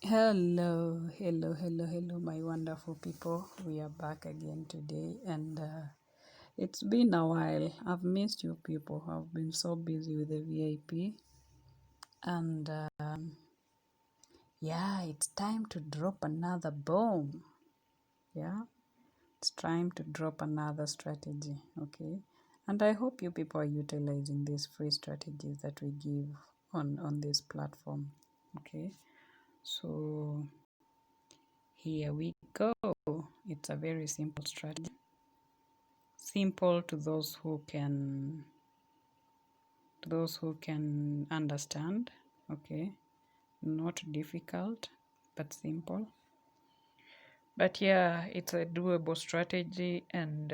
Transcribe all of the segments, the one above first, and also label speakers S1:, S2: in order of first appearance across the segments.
S1: Hello, my wonderful people. We are back again today, and it's been a while. I've missed you people. I've been so busy with the VIP, and yeah, it's time to drop another bomb. Yeah, it's time to drop another strategy. Okay, and I hope you people are utilizing these free strategies that we give on this platform. Okay, so here we go. It's a very simple strategy. Simple to those who can understand. Okay, not difficult but simple. But yeah, it's a doable strategy, and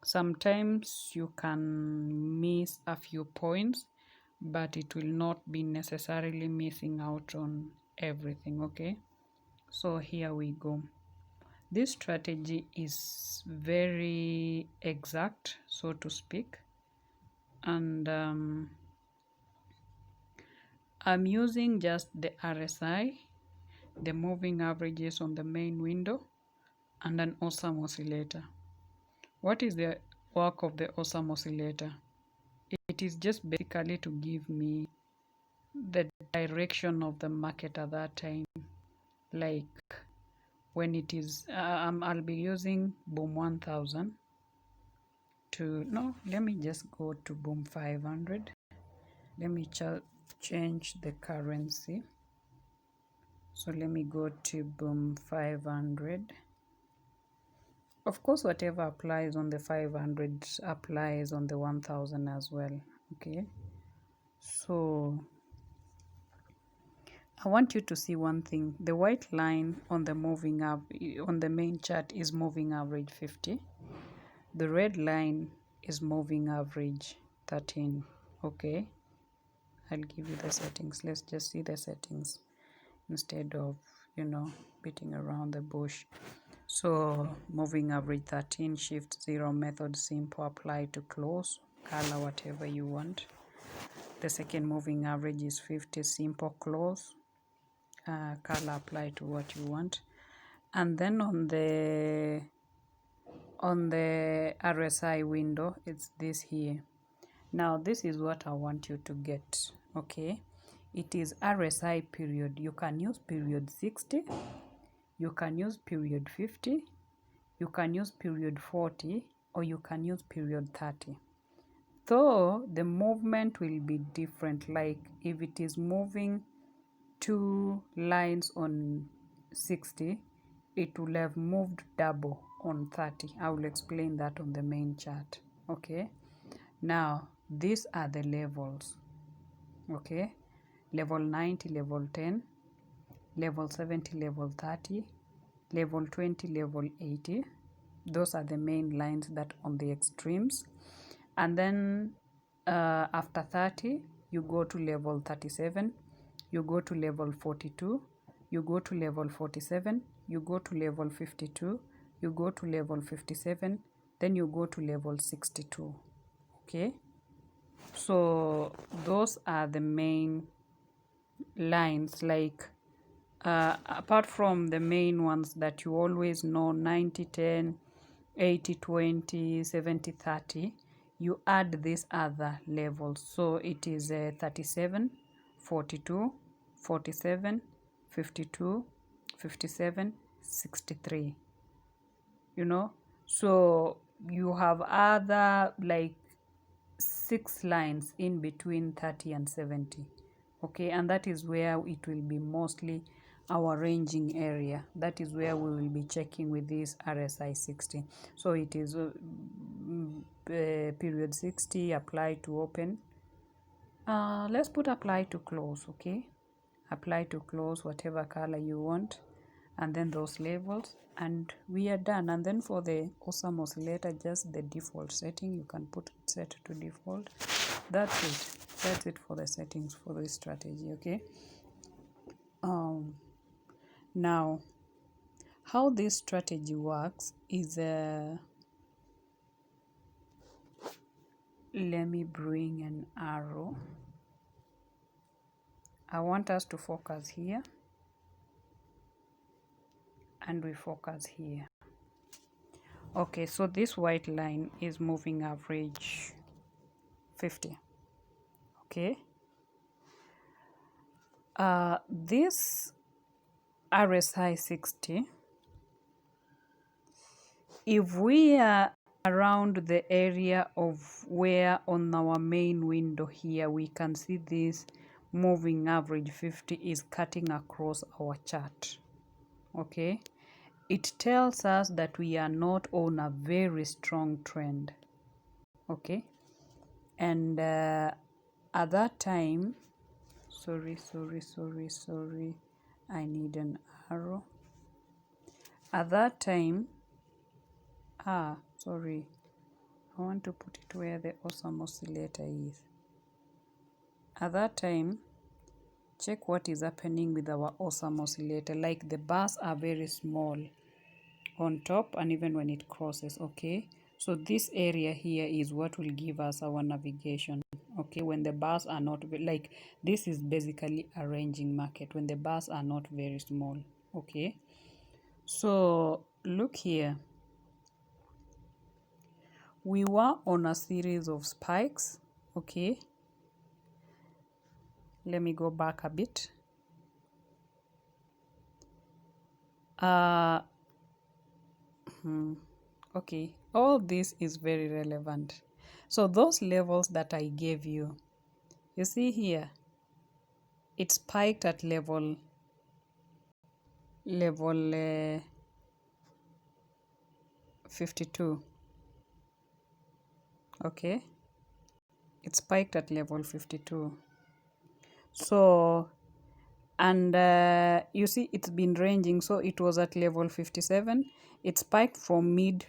S1: sometimes you can miss a few points, but it will not be necessarily missing out on everything. Okay, so here we go. This strategy is very exact, so to speak, and I'm using just the RSI, the moving averages on the main window, and an awesome oscillator. What is the work of the awesome oscillator? It is just basically to give me the direction of the market at that time. Like when it is, I'll be using boom 1000 to, no, let me just go to boom 500. Let me change the currency. So let me go to boom 500. Of course, whatever applies on the 500 applies on the 1000 as well. Okay, so I want you to see one thing. The white line on the on the main chart is moving average 50. The red line is moving average 13. Okay, I'll give you the settings. Let's just see the settings instead of beating around the bush. So moving average 13, shift 0 method, simple, apply to close, color whatever you want. The second moving average is 50, simple, close, color apply to what you want. And then on the RSI window, it's this here. Now this is what I want you to get. Okay, it is RSI period. You can use period 60, you can use period 50, you can use period 40, or you can use period 30. Though the movement will be different, like if it is moving two lines on 60, it will have moved double on 30. I will explain that on the main chart. Okay, now these are the levels. Okay, level 90, level 10, level 70, level 30, level 20, level 80. Those are the main lines that on the extremes. And then after 30, you go to level 37, you go to level 42, you go to level 47, you go to level 52, you go to level 57, then you go to level 62. Okay, so those are the main lines, like apart from the main ones that you always know, 90 10, 80 20, 70 30, you add these other levels. So it is 37, 42, 47, 52, 57, 63. So you have other like 6 lines in between 30 and 70. Okay, and that is where it will be mostly our ranging area. That is where we will be checking with this RSI 60. So it is period 60, apply to open. Let's put apply to close. Okay, apply to close, whatever color you want, and then those levels, and we are done. And then for the awesome oscillator, just the default setting, you can put it set to default. That's it for the settings for this strategy. Okay, now how this strategy works is let me bring an arrow. I want us to focus here. and we focus here. Okay, so this white line is moving average 50. Okay, this RSI 60, if we are around the area of where on our main window here we can see this moving average 50 is cutting across our chart, okay, it tells us that we are not on a very strong trend, okay, and at that time, sorry, I need an arrow. At that time, sorry, I want to put it where the awesome oscillator is. At that time, check what is happening with our awesome oscillator. Like the bars are very small on top and even when it crosses, okay? So this area here is what will give us our navigation, okay? When the bars are not, like this is basically a ranging market when the bars are not very small, okay? So look here. We were on a series of spikes, okay? Let me go back a bit. Okay, all this is very relevant. So those levels that I gave you, you see here, it spiked at level 52. Okay, it spiked at level 52. So, and you see it's been ranging. So it was at level 57. It spiked from mid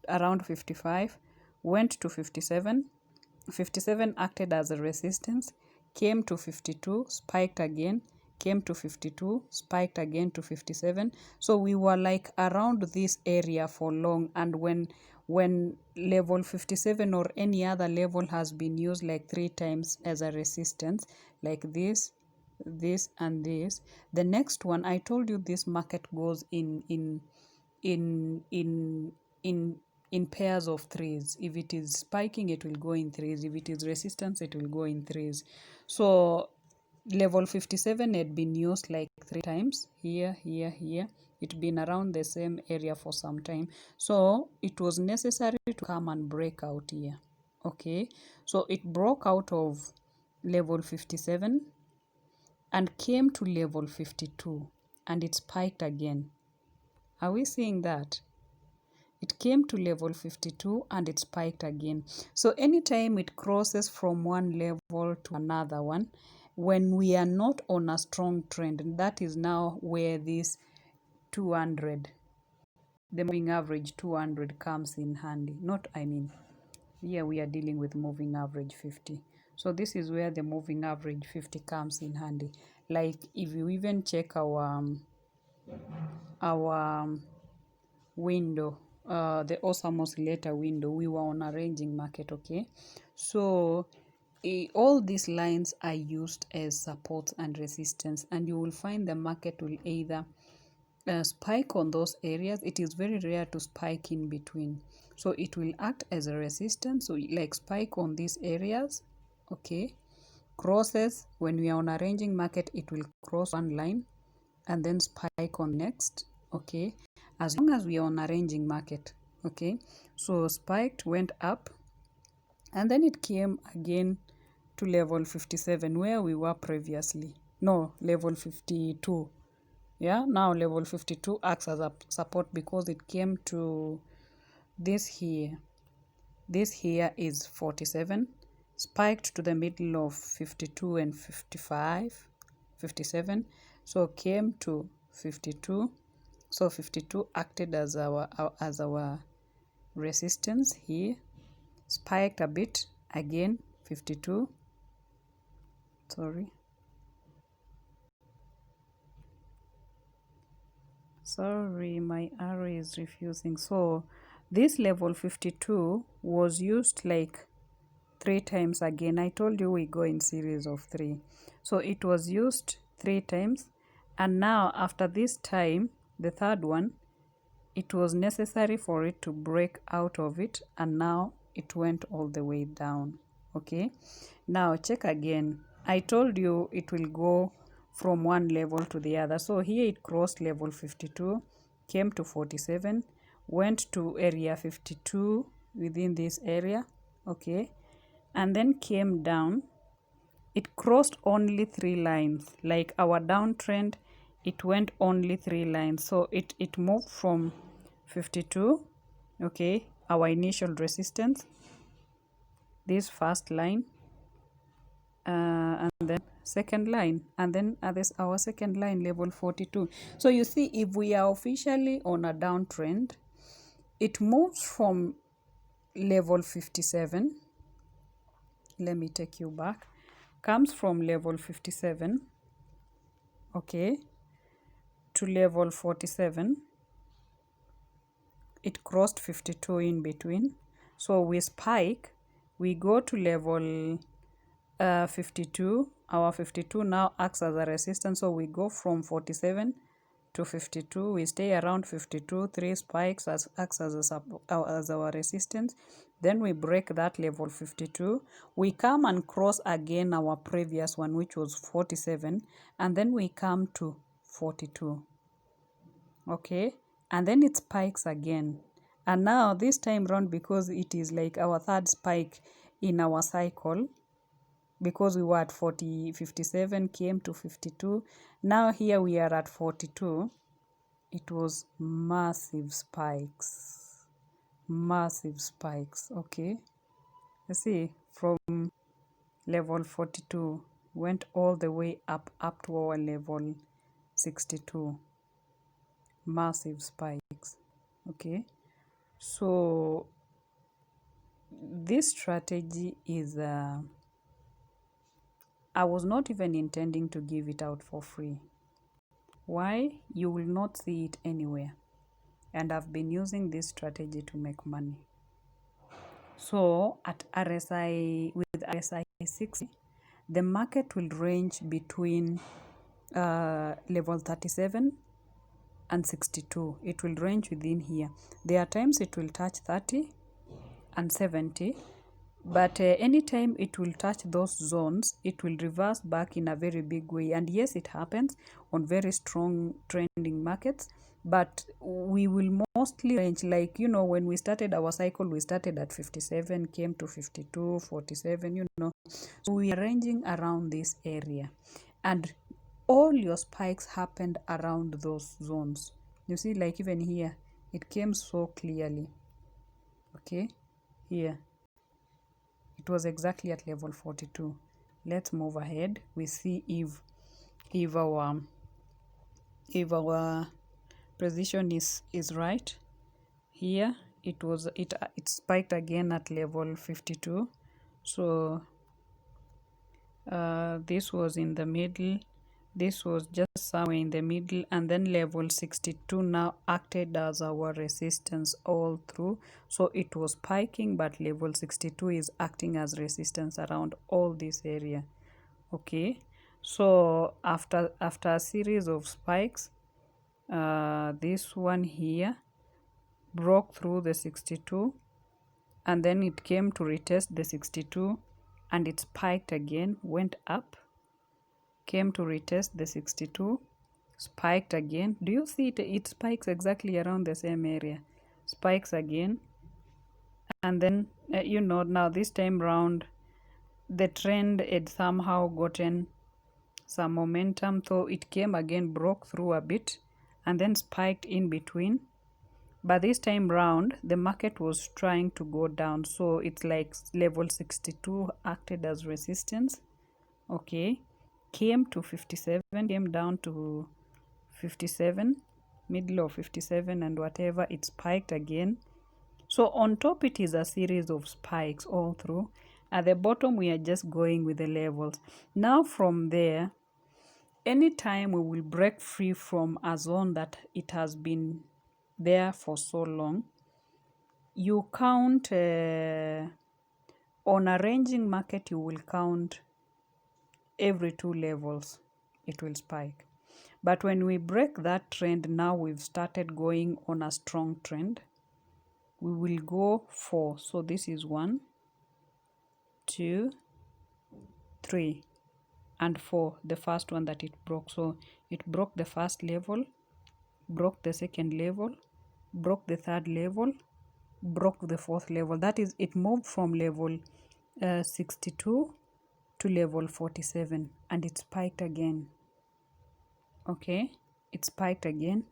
S1: around 55, went to 57. 57 acted as a resistance, came to 52, spiked again, came to 52, spiked again to 57. So we were like around this area for long, and when level 57 or any other level has been used like 3 times as a resistance, like this and this, the next one, I told you this market goes in pairs of threes. If it is spiking, it will go in threes. If it is resistance, it will go in threes. So level 57 had been used like 3 times, here. It's been around the same area for some time. So it was necessary to come and break out here. Okay, so it broke out of level 57 and came to level 52 and it spiked again. Are we seeing that? It came to level 52 and it spiked again. So anytime it crosses from one level to another one, when we are not on a strong trend, and that is now where this 200, the moving average 200 comes in handy. Here we are dealing with moving average 50. So this is where the moving average 50 comes in handy. Like if you even check our window, the awesome oscillator window, we were on a ranging market, okay? So all these lines are used as supports and resistance, and you will find the market will either spike on those areas. It is very rare to spike in between, so it will act as a resistance. So like spike on these areas, okay, crosses. When we are on a ranging market, it will cross one line and then spike on next, okay, as long as we are on a ranging market, okay. So spiked, went up, and then it came again to level 57 where we were previously. No, level 52. Yeah, now level 52 acts as a support because it came to this here. This here is 47, spiked to the middle of 52 and 55, 57. So came to 52. So 52 acted as our resistance here. Spiked a bit again, 52. Sorry, my arrow is refusing. So this level 52 was used like 3 times again. I told you we go in series of 3. So it was used 3 times. And now after this time, the third one, it was necessary for it to break out of it, and now it went all the way down. Okay, now check again. I told you it will go from one level to the other. So here it crossed level 52, came to 47, went to area 52 within this area. Okay, and then came down. It crossed only 3 lines, like our downtrend. It went only 3 lines, so it moved from 52, okay, our initial resistance, this first line, and then second line, and then this our second line, level 42. So you see, if we are officially on a downtrend, it moves from level 57. Let me take you back. Comes from level 57, okay, to level 47. It crossed 52 in between, so we spike, we go to level 52. Our 52 now acts as a resistance, so we go from 47 to 52. We stay around 52, 3 spikes acts as our resistance. Then we break that level 52. We come and cross again our previous one, which was 47, and then we come to 42. Okay, and then it spikes again, and now this time round, because it is like our third spike in our cycle, because we were at 57, came to 52, now here we are at 42. It was massive spikes, okay. You see, from level 42 went all the way up to our level 62. Massive spikes, okay. So this strategy is I was not even intending to give it out for free. Why? You will not see it anywhere, and I've been using this strategy to make money. So at RSI, with RSI 60, the market will range between level 37 and 62. It will range within here. There are times it will touch 30 and 70, but anytime it will touch those zones, it will reverse back in a very big way. And yes, it happens on very strong trending markets, but we will mostly range, like, you know, when we started our cycle, we started at 57, came to 52, 47, you know. So we are ranging around this area, and all your spikes happened around those zones. You see, like even here, it came so clearly. Okay, here it was exactly at level 42. Let's move ahead. We see if our position is right. Here it spiked again at level 52. So this was in the middle, this was just somewhere in the middle, and then level 62 now acted as our resistance all through. So it was spiking, but level 62 is acting as resistance around all this area. Okay, so after a series of spikes, this one here broke through the 62, and then it came to retest the 62, and it spiked again, went up, came to retest the 62, spiked again. Do you see it? It spikes exactly around the same area, spikes again, and then you know, now this time round the trend had somehow gotten some momentum, so it came again, broke through a bit, and then spiked in between. But this time round the market was trying to go down, so it's like level 62 acted as resistance. Okay, came to 57, came down to 57, middle of 57 and whatever, it spiked again. So on top it is a series of spikes all through. At the bottom we are just going with the levels. Now from there, anytime we will break free from a zone that it has been there for so long, you count on a ranging market, you will count every 2 levels it will spike. But when we break that trend, now we've started going on a strong trend. We will go 4. So this is 1, 2, 3, and 4, the first one that it broke. So it broke the first level, broke the second level, broke the third level, broke the fourth level. That is, it moved from level 62 to level 47, and it spiked again. Okay, it spiked again.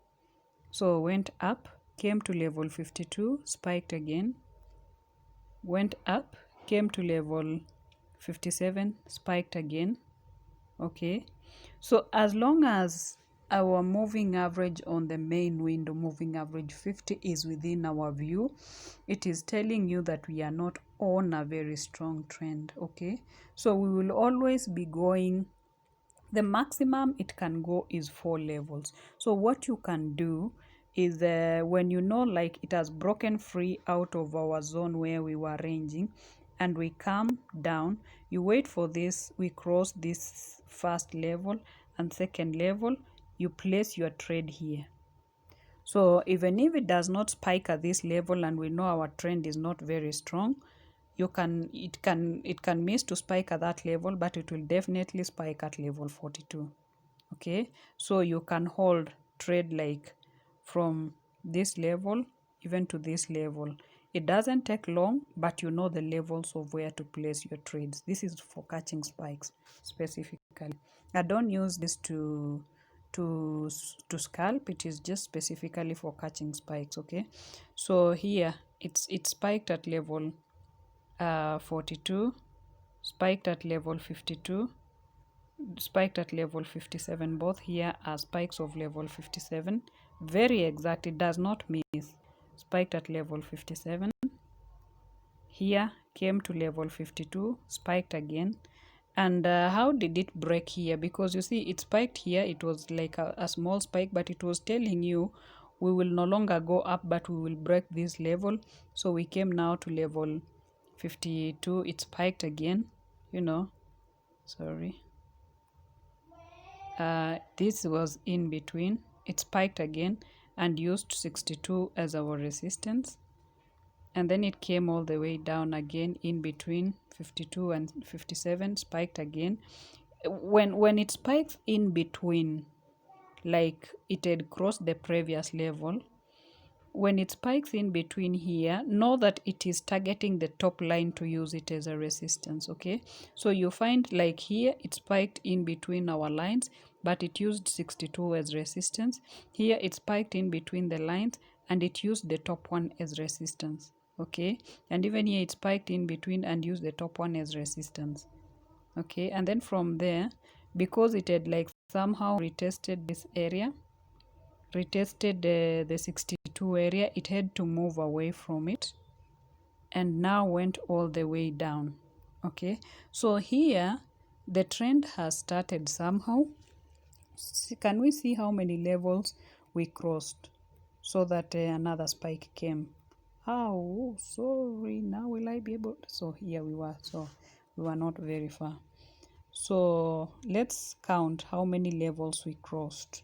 S1: So went up, came to level 52, spiked again, went up, came to level 57, spiked again. Okay, so as long as our moving average on the main window, moving average 50, is within our view, it is telling you that we are not on a very strong trend. Okay, so we will always be going, the maximum it can go is 4 levels. So what you can do is when you know like it has broken free out of our zone where we were ranging, and we come down, you wait for this, we cross this first level and second level, you place your trade here. So even if it does not spike at this level and we know our trend is not very strong, it can miss to spike at that level, but it will definitely spike at level 42. Okay, so you can hold trade like from this level even to this level. It doesn't take long, but you know the levels of where to place your trades. This is for catching spikes specifically. I don't use this to scalp. It is just specifically for catching spikes. Okay, so here it spiked at level 42, spiked at level 52, spiked at level 57. Both here are spikes of level 57. Very exact, it does not miss. Spiked at level 57. Here came to level 52, spiked again. And how did it break here? Because you see, it spiked here. It was like a small spike, but it was telling you we will no longer go up, but we will break this level. So we came now to level 52. It spiked again, you know, sorry. This was in between. It spiked again and used 62 as our resistance, and then it came all the way down again in between 52 and 57, spiked again. When it spikes in between, like it had crossed the previous level, when it spikes in between here, know that it is targeting the top line to use it as a resistance. Okay, so you find like here it spiked in between our lines, but it used 62 as resistance. Here it spiked in between the lines and it used the top one as resistance. Okay, and even here it spiked in between and used the top one as resistance. Okay, and then from there, because it had like somehow retested this area, retested the 62 area, it had to move away from it and now went all the way down. Okay, so here the trend has started somehow. Can we see how many levels we crossed so that another spike came? Oh, sorry, now will I be able to? So here we were, so we were not very far. So let's count how many levels we crossed.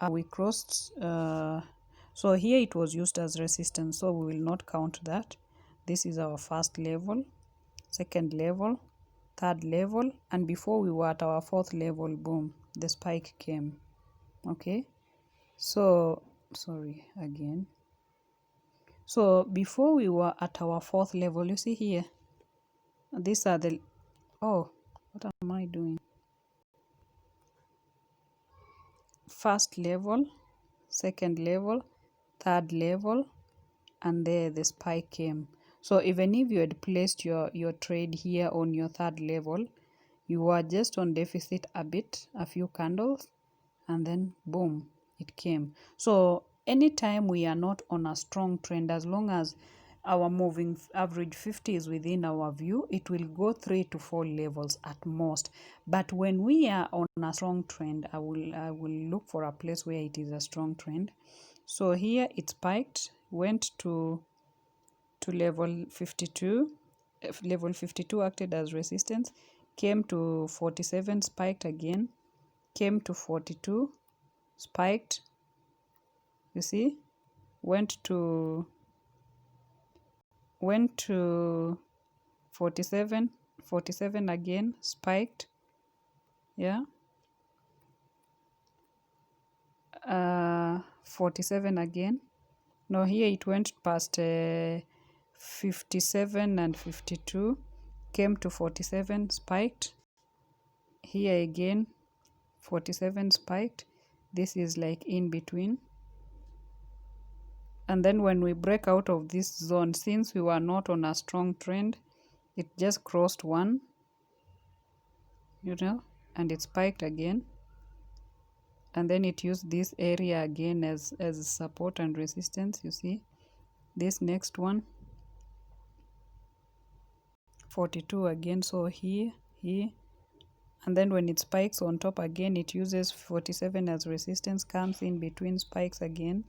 S1: We crossed, so here it was used as resistance, so we will not count that. This is our first level, second level, third level, and before we were at our fourth level, boom, the spike came. Okay, so sorry again. So before we were at our fourth level, you see here, these are the, oh, what am I doing? First level, second level, third level, and there the spike came. So even if you had placed your trade here on your third level, you were just on deficit a bit, a few candles, and then boom, it came. So anytime we are not on a strong trend, as long as our moving average 50 is within our view, it will go 3 to 4 levels at most. But when we are on a strong trend, I will look for a place where it is a strong trend. So here it spiked, went to level 52. Level 52 acted as resistance, came to 47, spiked again, came to 42, spiked, you see, went to 47 again, spiked, yeah, 47 again. Now here it went past 57 and 52, came to 47, spiked, here again 47, spiked. This is like in between. And then when we break out of this zone, since we were not on a strong trend, it just crossed one, you know, and it spiked again. And then it used this area again as support and resistance. You see this next one, 42 again. So here, and then when it spikes on top again, it uses 47 as resistance, comes in between, spikes again,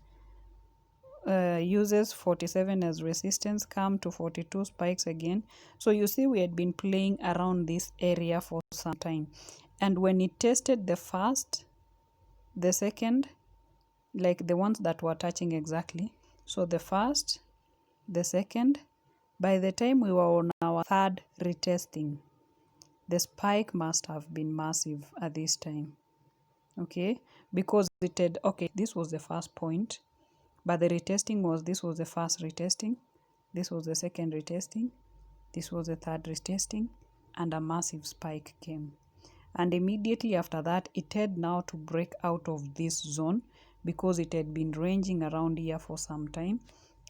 S1: uses 47 as resistance, come to 42, spikes again. So you see we had been playing around this area for some time, and when it tested the first, the second, like the ones that were touching exactly, so the first, the second, by the time we were on our third retesting, the spike must have been massive at this time, okay, because it had, okay, this was the first point, but the retesting was, this was the first retesting, this was the second retesting, this was the third retesting, and a massive spike came. And immediately after that, it had now to break out of this zone because it had been ranging around here for some time.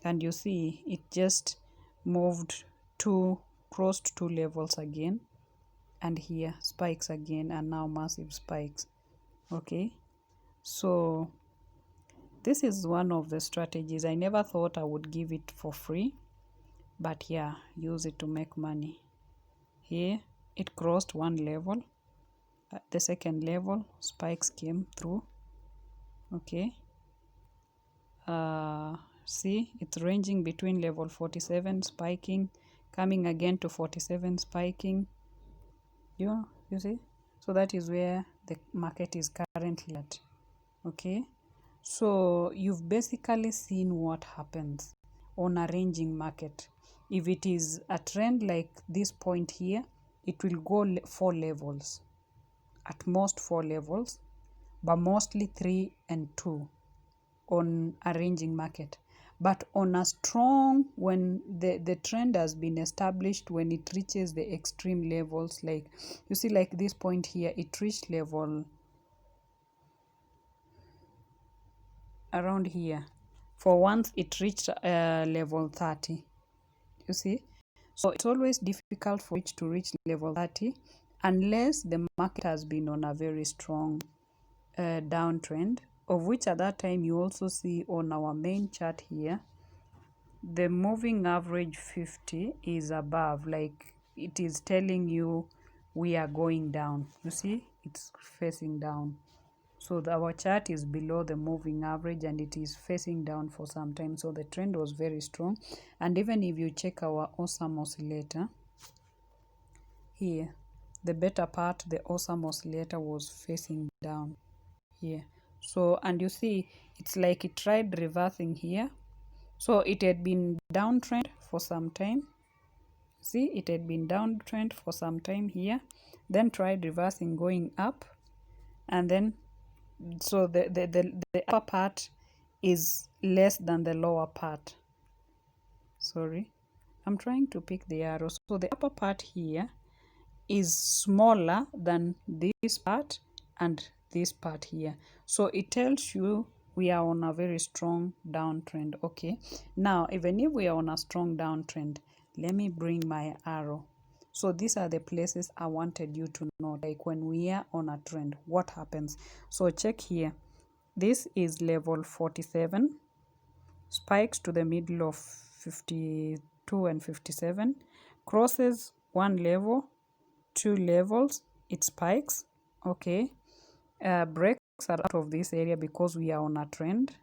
S1: And you see, it just moved to, crossed two levels again. And here, spikes again, and now massive spikes. Okay, so this is one of the strategies. I never thought I would give it for free, but yeah, use it to make money. Here, it crossed one level. At the second level, spikes came through. Okay, see, it's ranging between level 47, spiking, coming again to 47, spiking. You see, so that is where the market is currently at. Okay, so you've basically seen what happens on a ranging market. If it is a trend like this point here, it will go 4 levels, at most 4 levels, but mostly 3 and 2 on a ranging market. But on a strong, when the trend has been established, when it reaches the extreme levels, like you see, like this point here, it reached level around here. For once, it reached level 30. You see, so it's always difficult for it to reach level 30 unless the market has been on a very strong downtrend, of which at that time you also see on our main chart here, the moving average 50 is above, like it is telling you we are going down. You see, it's facing down. So our chart is below the moving average and it is facing down for some time. So the trend was very strong. And even if you check our Awesome Oscillator here, the better part, the Awesome Oscillator was facing down here. So, and you see, it's like it tried reversing here. So it had been downtrend for some time. See, it had been downtrend for some time here, then tried reversing, going up, and then so the upper part is less than the lower part. Sorry, I'm trying to pick the arrow. So the upper part here is smaller than this part and this part here. So it tells you we are on a very strong downtrend. Okay, now even if we are on a strong downtrend, let me bring my arrow. So these are the places I wanted you to know, like when we are on a trend, what happens. So check here, this is level 47, spikes to the middle of 52 and 57, crosses one level, 2 levels, it spikes. Okay, breaks out of this area because we are on a trend,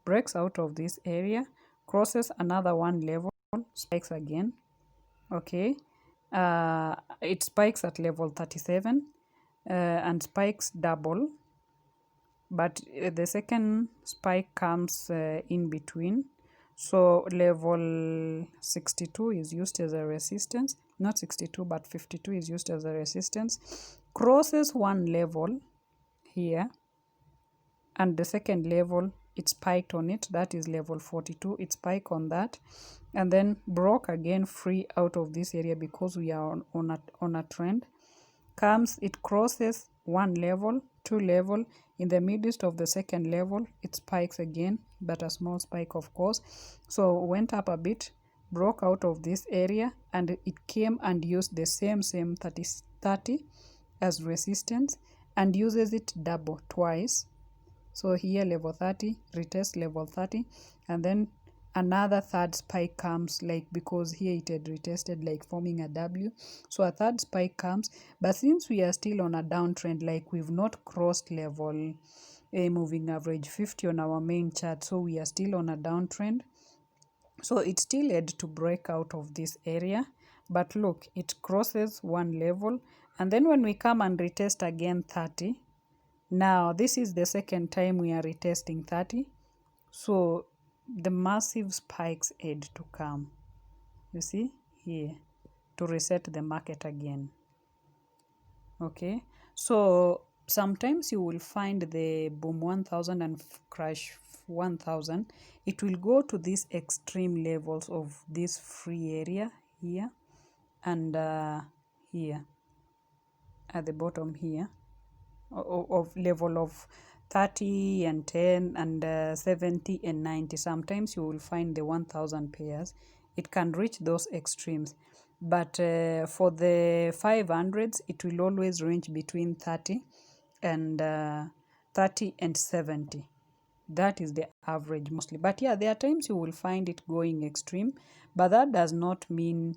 S1: breaks out of this area, crosses another one level, spikes again. Okay, it spikes at level 37, and spikes double, but the second spike comes in between. So level 62 is used as a resistance, not 62 but 52 is used as a resistance, crosses one level here, and the second level it spiked on it, that is level 42, it spiked on that, and then broke again free out of this area because we are on a trend. Comes, it crosses one level, two level, in the midst of the second level it spikes again, but a small spike of course. So went up a bit, broke out of this area, and it came and used the same 30 as resistance and uses it double twice. So here level 30, retest level 30, and then another third spike comes, like because here it had retested, like forming a W. So a third spike comes, but since we are still on a downtrend, like we've not crossed level a moving average 50 on our main chart, so we are still on a downtrend. So it still had to break out of this area, but look, it crosses one level, and then when we come and retest again 30, now this is the second time we are retesting 30, so the massive spikes had to come, you see here, to reset the market again. Okay, so sometimes you will find the boom 1000 and crash 1000, it will go to these extreme levels of this free area here and here at the bottom here of level of 30 and 10 and 70 and 90. Sometimes you will find the 1000 pairs, it can reach those extremes, but for the 500s it will always range between 30 and 70. That is the average mostly, but yeah, there are times you will find it going extreme, but that does not mean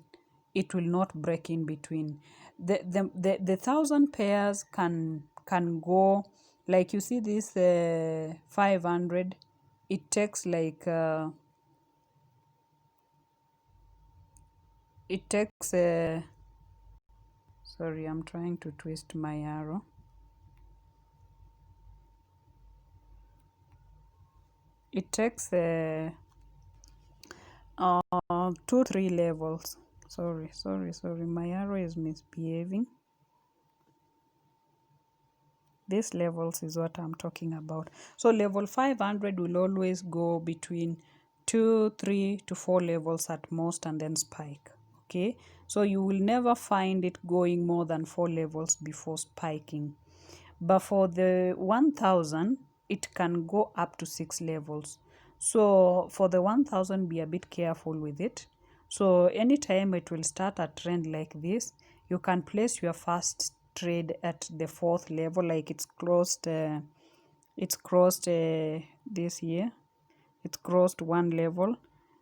S1: it will not break in between. The 1000 pairs can go, like you see this 500, it takes like it takes sorry, I'm trying to twist my arrow. It takes 2-3 levels. Sorry, my arrow is misbehaving. These levels is what I'm talking about. So level 500 will always go between 2, 3 to 4 levels at most and then spike. Okay, so you will never find it going more than 4 levels before spiking. But for the 1000, it can go up to 6 levels. So for the 1000, be a bit careful with it. So anytime it will start a trend like this, you can place your first trade at the 4th level, like it's crossed this here, it's crossed one level,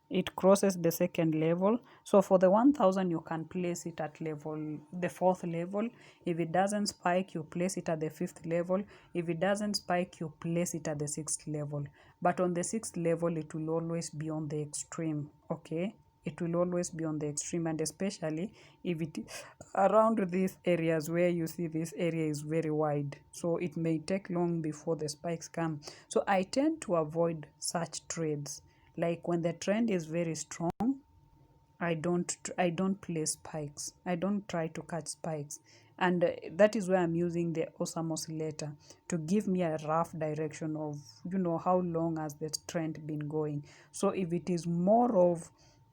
S1: it crosses the second level. So for the 1000, you can place it at level the 4th level. If it doesn't spike, you place it at the 5th level. If it doesn't spike, you place it at the 6th level. But on the 6th level, it will always be on the extreme. Okay, it will always be on the extreme, and especially if it around these areas where you see this area is very wide, so it may take long before the spikes come. So I tend to avoid such trades. Like when the trend is very strong, I don't play spikes. I don't try to catch spikes. And that is why I'm using the Awesome Oscillator to give me a rough direction of, how long has the trend been going. So if it is more of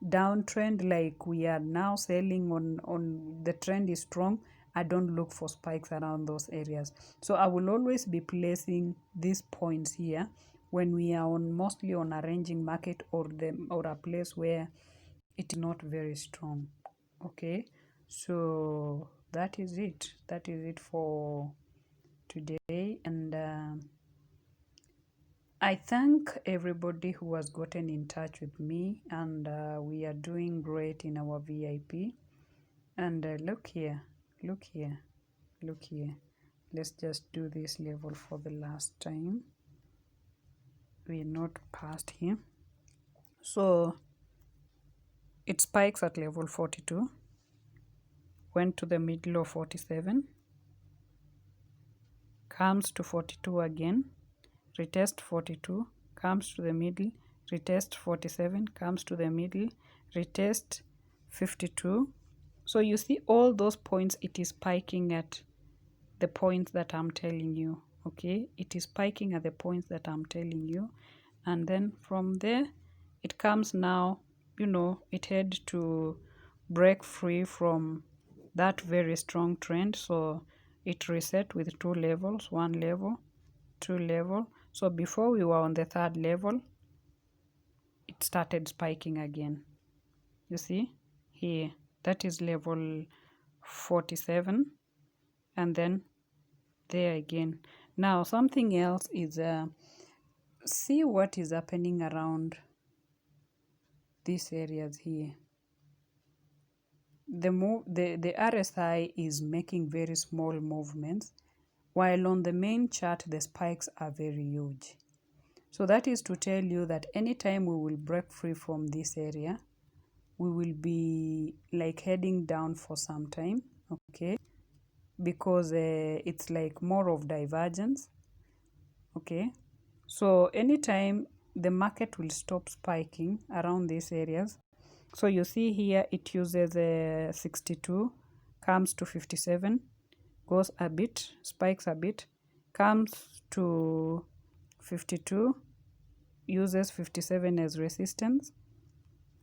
S1: downtrend, like we are now selling on the trend is strong, I don't look for spikes around those areas. So I will always be placing these points here when we are mostly on a ranging market or a place where it is not very strong. Okay, so that is it for today, and I thank everybody who has gotten in touch with me, and we are doing great in our VIP. And look here, let's just do this level for the last time. We're not past here, so it spikes at level 42, went to the middle of 47, comes to 42 again, retest 42, comes to the middle, retest 47, comes to the middle, retest 52. So you see all those points, it is spiking at the points that I'm telling you. Okay, it is spiking at the points that I'm telling you, and then from there it comes now, you know, it had to break free from that very strong trend, so it reset with 2 levels, 1 level, 2 level. So before we were on the 3rd level, it started spiking again. You see here, that is level 47, and then there again. Now something else is see what is happening around these areas here. The RSI is making very small movements, while on the main chart the spikes are very huge. So that is to tell you that anytime we will break free from this area, we will be like heading down for some time, okay, because it's like more of divergence. Okay, so anytime the market will stop spiking around these areas, so you see here it uses 62, comes to 57, goes a bit, spikes a bit, comes to 52, uses 57 as resistance,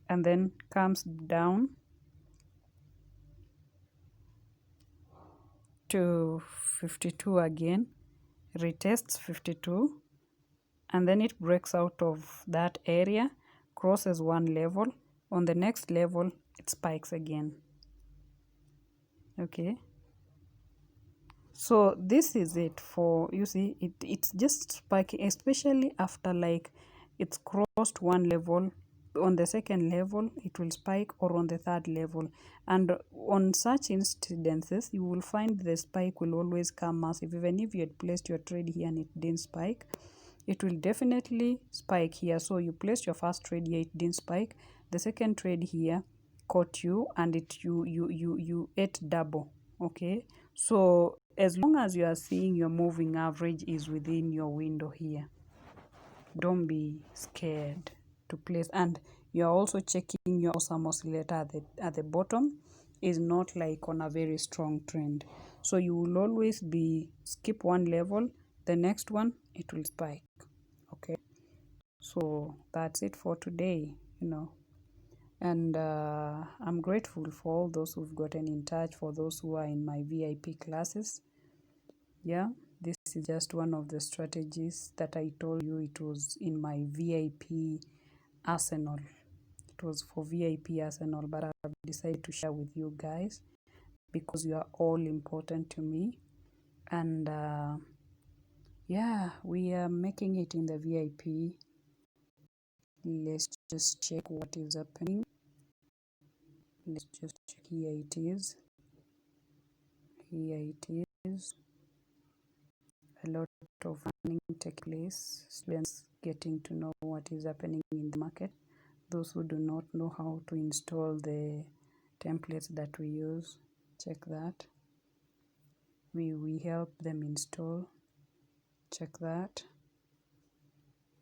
S1: and then comes down to 52 again, retests 52, and then it breaks out of that area, crosses 1 level. On the next level it spikes again. Okay, so this is it for, you see, it's just spiking, especially after like it's crossed 1 level. On the 2nd level it will spike, or on the 3rd level, and on such incidences you will find the spike will always come massive. Even if you had placed your trade here and it didn't spike, it will definitely spike here. So you placed your first trade here, it didn't spike, the second trade here caught you, and you ate double. Okay, so as long as you are seeing your moving average is within your window here, don't be scared to place. And you're also checking your awesome oscillator at the bottom is not like on a very strong trend, so you will always be skip 1 level, the next one it will spike. Okay, so that's it for today, you know, and I'm grateful for all those who've gotten in touch, for those who are in my VIP classes. Yeah, this is just one of the strategies that I told you. It was in my VIP arsenal. It was for VIP arsenal, but I've decided to share with you guys because you are all important to me. And yeah, we are making it in the VIP. Let's just check what is happening. Let's just check. Here it is. Here it is. A lot of learning take place. Students getting to know what is happening in the market. Those who do not know how to install the templates that we use, check that. We help them install. Check that.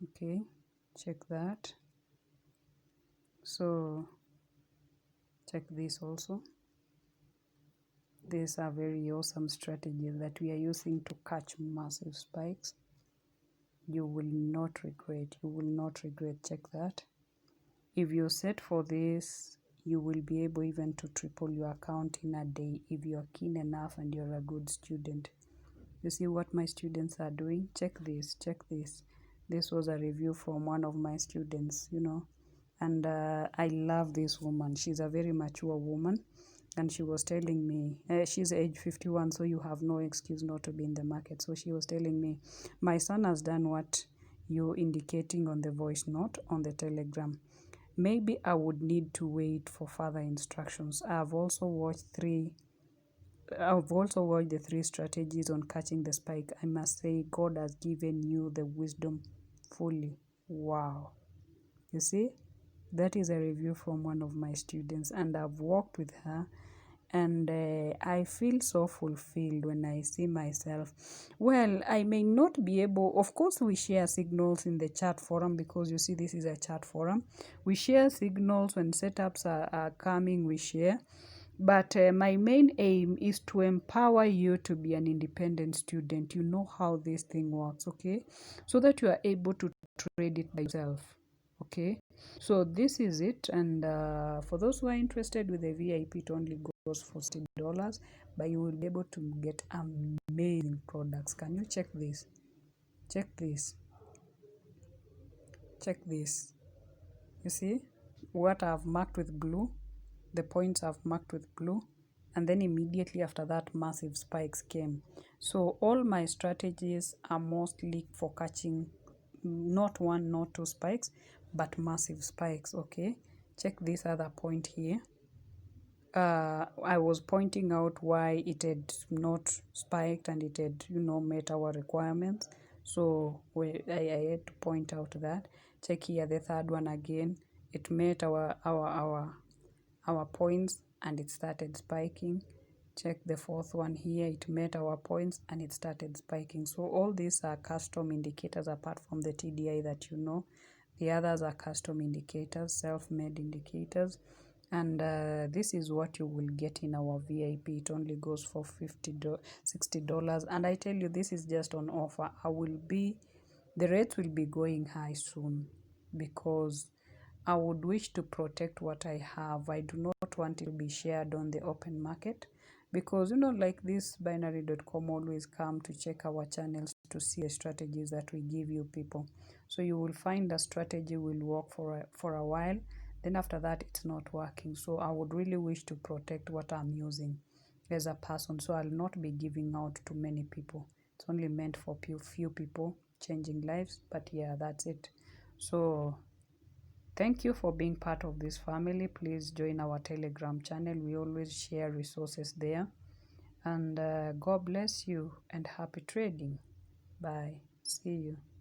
S1: Okay, check that. So check this also. These are very awesome strategies that we are using to catch massive spikes. You will not regret. You will not regret. Check that. If you're set for this, you will be able even to triple your account in a day if you're keen enough and you're a good student. You see what my students are doing? Check this, check this. This was a review from one of my students, you know, and I love this woman. She's a very mature woman, and she was telling me, she's age 51, so you have no excuse not to be in the market. So she was telling me, my son has done what you're indicating on the voice note on the Telegram. Maybe I would need to wait for further instructions. I've also watched the 3 strategies on catching the spike. I must say, God has given you the wisdom fully. Wow. You see, that is a review from one of my students, and I've worked with her, and I feel so fulfilled when I see myself. Well, I may not be able, of course we share signals in the chat forum, because you see this is a chat forum. We share signals when setups are coming, we share. But my main aim is to empower you to be an independent student. You know how this thing works, okay? So that you are able to trade it by yourself, okay? So this is it. And for those who are interested with the VIP, it only goes for $60, but you will be able to get amazing products. Can you check this? Check this. Check this. You see what I've marked with blue? The points I've marked with blue, and then immediately after that massive spikes came. So all my strategies are mostly for catching not one, not two spikes, but massive spikes. Okay, check this other point here. I was pointing out why it had not spiked and it had, met our requirements. So I had to point out that. Check here the third one again. It met our points and it started spiking. Check the fourth one here. It met our points and it started spiking. So all these are custom indicators apart from the TDI that you know. The others are custom indicators, self-made indicators. And this is what you will get in our VIP. It only goes for $60. And I tell you, this is just on offer. The rates will be going high soon, because I would wish to protect what I have. I do not want it to be shared on the open market, because like this binary.com always come to check our channels to see the strategies that we give you people. So you will find a strategy will work for a while, then after that it's not working. So I would really wish to protect what I'm using as a person, so I'll not be giving out to many people. It's only meant for few people, changing lives. But yeah, that's it. So thank you for being part of this family. Please join our Telegram channel. We always share resources there. And God bless you and happy trading. Bye. See you.